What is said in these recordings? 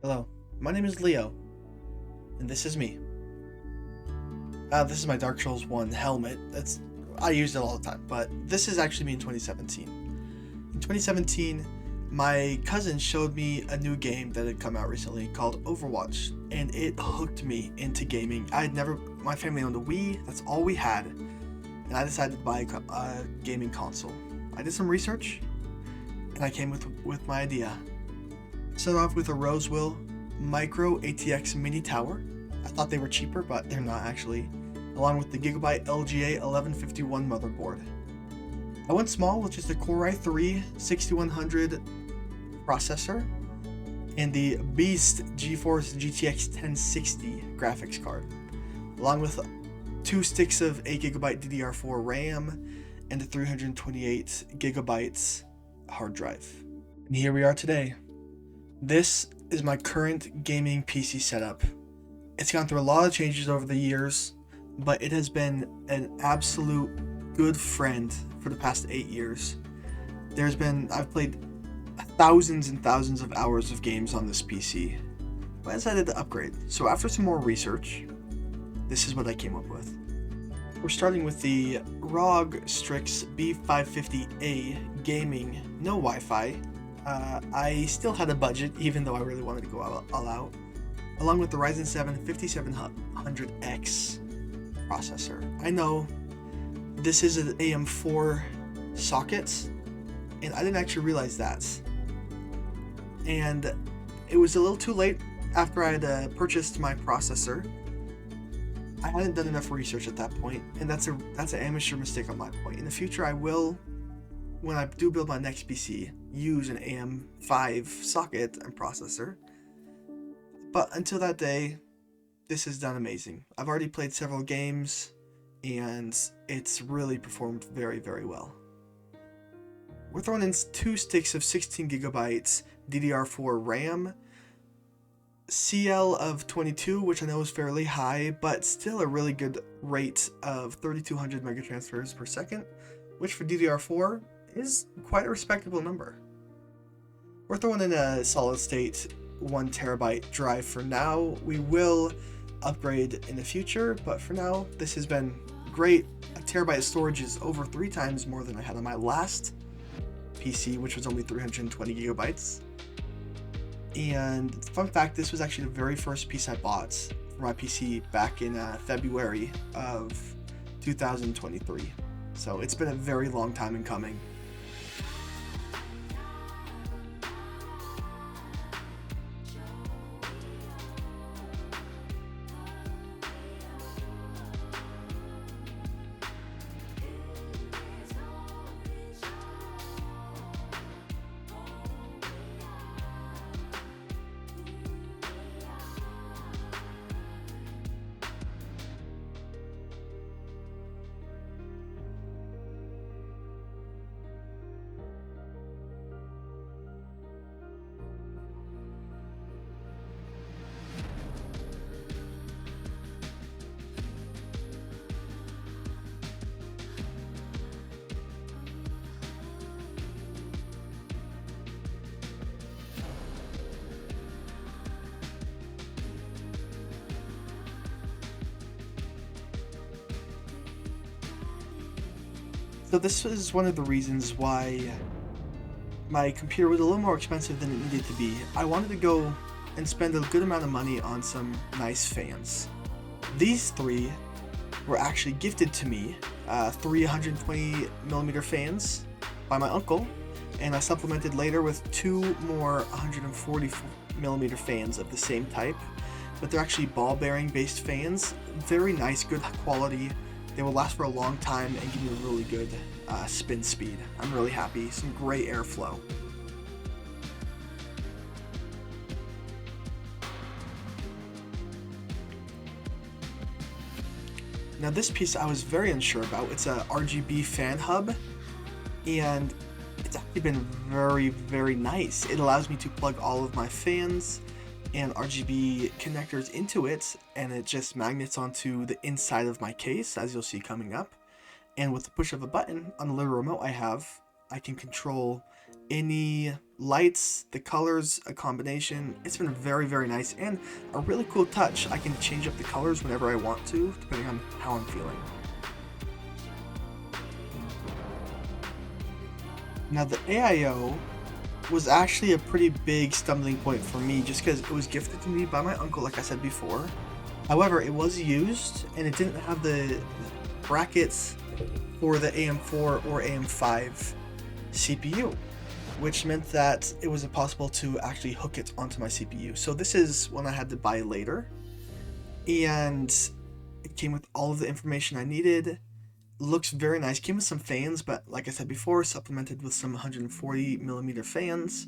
Hello, my name is Leo, and this is me. This is my Dark Souls 1 helmet. I use it all the time, but this is actually me in 2017. In 2017, my cousin showed me a new game that had come out recently called Overwatch, and it hooked me into gaming. My family owned a Wii, that's all we had, and I decided to buy a gaming console. I did some research, and I came with my idea. Started off with a Rosewell Micro ATX Mini Tower. I thought they were cheaper, but they're not actually. Along with the Gigabyte LGA 1151 motherboard. I went small with just the Core i3 6100 processor and the Beast GeForce GTX 1060 graphics card, along with 2 sticks of 8GB DDR4 RAM and a 328GB hard drive. And here we are today. This is my current gaming PC setup. It's gone through a lot of changes over the years, but it has been an absolute good friend for the past 8 years. I've played thousands and thousands of hours of games on this PC, but I decided to upgrade. So after some more research, this is what I came up with. We're starting with the ROG Strix B550A gaming, no Wi-Fi. I still had a budget, even though I really wanted to go all out, along with the Ryzen 7 5700X processor. I know this is an AM4 socket, and I didn't actually realize that. And it was a little too late after I had purchased my processor. I hadn't done enough research at that point, and that's an amateur mistake on my point. In the future, I will, when I do build my next PC, use an AM5 socket and processor. But until that day, this has done amazing. I've already played several games, and it's really performed very, very well. We're throwing in 2 sticks of 16GB DDR4 RAM, CL of 22, which I know is fairly high, but still a really good rate of 3200 megatransfers per second, which for DDR4 is quite a respectable number. We're throwing in a solid state 1TB drive for now. We will upgrade in the future, but for now, this has been great. A terabyte of storage is over 3 times more than I had on my last PC, which was only 320GB. And fun fact, this was actually the very first piece I bought for my PC back in February of 2023. So it's been a very long time in coming. So this was one of the reasons why my computer was a little more expensive than it needed to be. I wanted to go and spend a good amount of money on some nice fans. These 3 were actually gifted to me, 3 120mm fans by my uncle, and I supplemented later with 2 more 140mm fans of the same type, but they're actually ball bearing based fans. Very nice, good quality. They will last for a long time and give you a really good spin speed. I'm really happy. Some great airflow. Now this piece I was very unsure about. It's a RGB fan hub, and it's actually been very, very nice. It allows me to plug all of my fans and RGB connectors into it, and it just magnets onto the inside of my case, as you'll see coming up. And with the push of a button on the little remote I have, I can control any lights, the colors, a combination. It's been very, very nice and a really cool touch. I can change up the colors whenever I want to, depending on how I'm feeling. Now the AIO was actually a pretty big stumbling point for me just because it was gifted to me by my uncle, like I said before. However, it was used and it didn't have the brackets for the AM4 or AM5 CPU, which meant that it was impossible to actually hook it onto my CPU. So this is one I had to buy later, and it came with all of the information I needed. Looks very nice. Came with some fans, but like I said before, supplemented with some 140mm fans,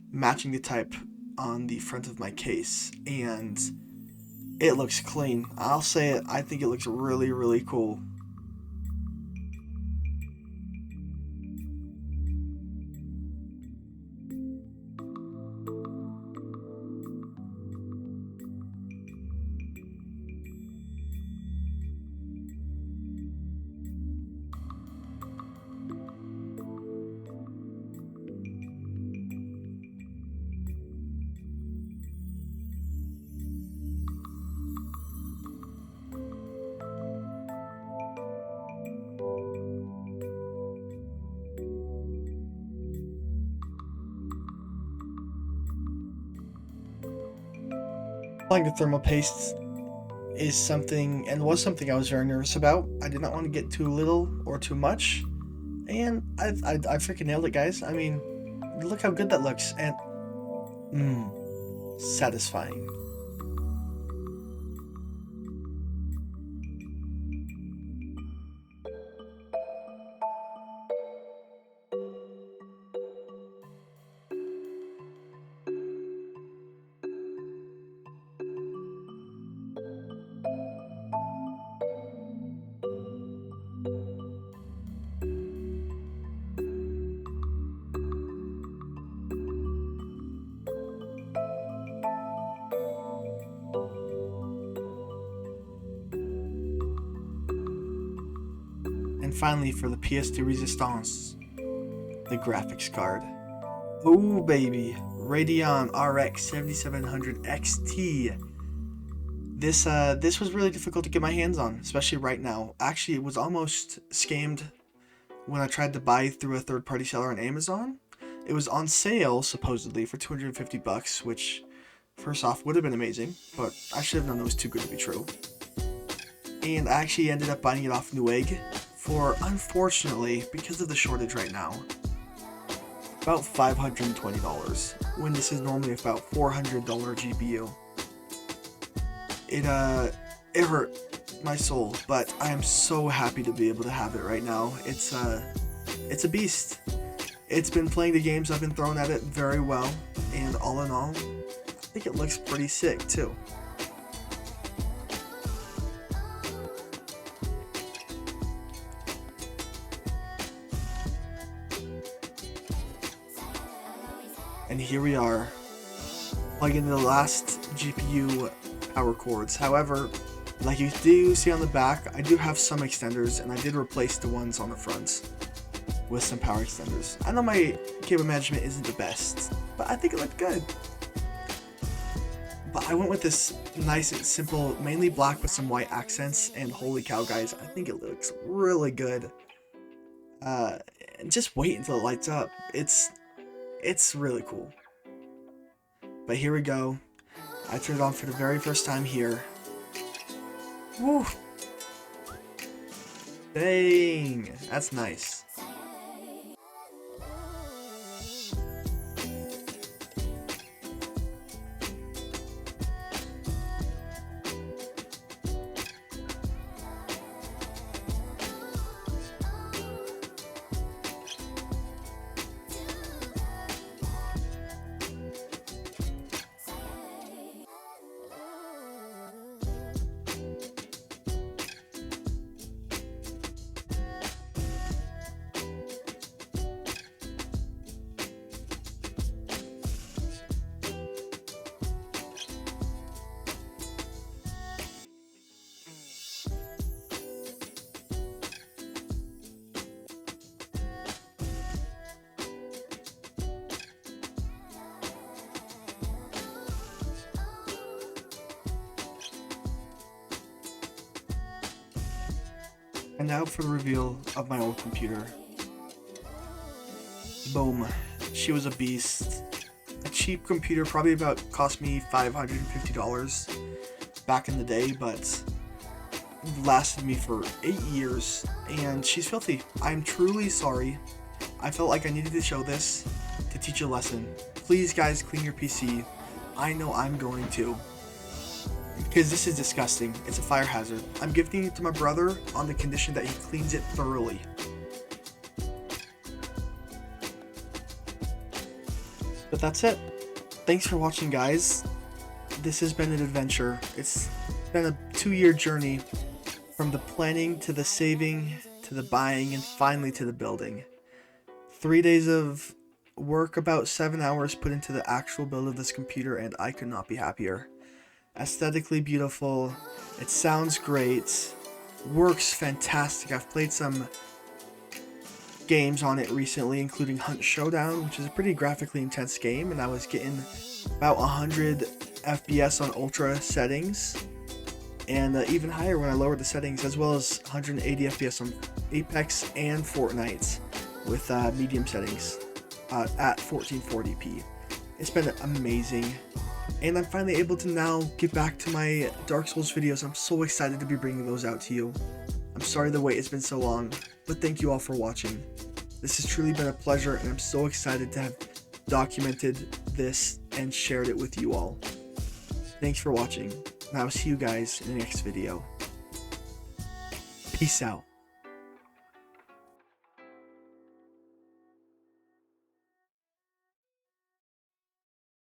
matching the type on the front of my case, and it looks clean. I'll say it, I think it looks really, really cool. Applying the thermal paste is something, and was something I was very nervous about. I did not want to get too little or too much, and I freaking nailed it, guys. I mean, look how good that looks, and satisfying. And finally, for the pièce de résistance, the graphics card. Oh baby, Radeon RX 7700 XT. This was really difficult to get my hands on, especially right now. Actually, it was almost scammed when I tried to buy through a third-party seller on Amazon. It was on sale supposedly for $250, which first off would have been amazing, but I should have known it was too good to be true. And I actually ended up buying it off Newegg for, unfortunately, because of the shortage right now, about $520, when this is normally about $400 GPU. It hurt my soul, but I am so happy to be able to have it right now. It's a beast. It's been playing the games I've been throwing at it very well, and all in all, I think it looks pretty sick too. And here we are, plugging in the last GPU power cords. However, like you do see on the back, I do have some extenders, and I did replace the ones on the front with some power extenders. I know my cable management isn't the best, but I think it looked good. But I went with this nice and simple, mainly black with some white accents, and holy cow, guys, I think it looks really good. Just wait until it lights up. It's really cool. But here we go. I turned it on for the very first time here. Woo! Dang, that's nice. And now for the reveal of my old computer. Boom. She was a beast. A cheap computer, probably cost me $550 back in the day, but lasted me for 8 years, and she's filthy. I'm truly sorry. I felt like I needed to show this to teach a lesson. Please guys, clean your PC. I know I'm going to, because this is disgusting. It's a fire hazard. I'm gifting it to my brother on the condition that he cleans it thoroughly. But that's it. Thanks for watching, guys. This has been an adventure. It's been a 2-year journey from the planning to the saving to the buying and finally to the building. 3 days of work, about 7 hours put into the actual build of this computer, and I could not be happier. Aesthetically beautiful. It sounds great. Works fantastic. I've played some games on it recently, including Hunt Showdown, which is a pretty graphically intense game, and I was getting about 100 FPS on ultra settings, and even higher when I lowered the settings, as well as 180 FPS on Apex and Fortnite with medium settings at 1440p. It's been amazing, and I'm finally able to now get back to my Dark Souls videos. I'm so excited to be bringing those out to you. I'm sorry the wait has been so long, but thank you all for watching. This has truly been a pleasure, and I'm so excited to have documented this and shared it with you all. Thanks for watching, and I will see you guys in the next video. Peace out.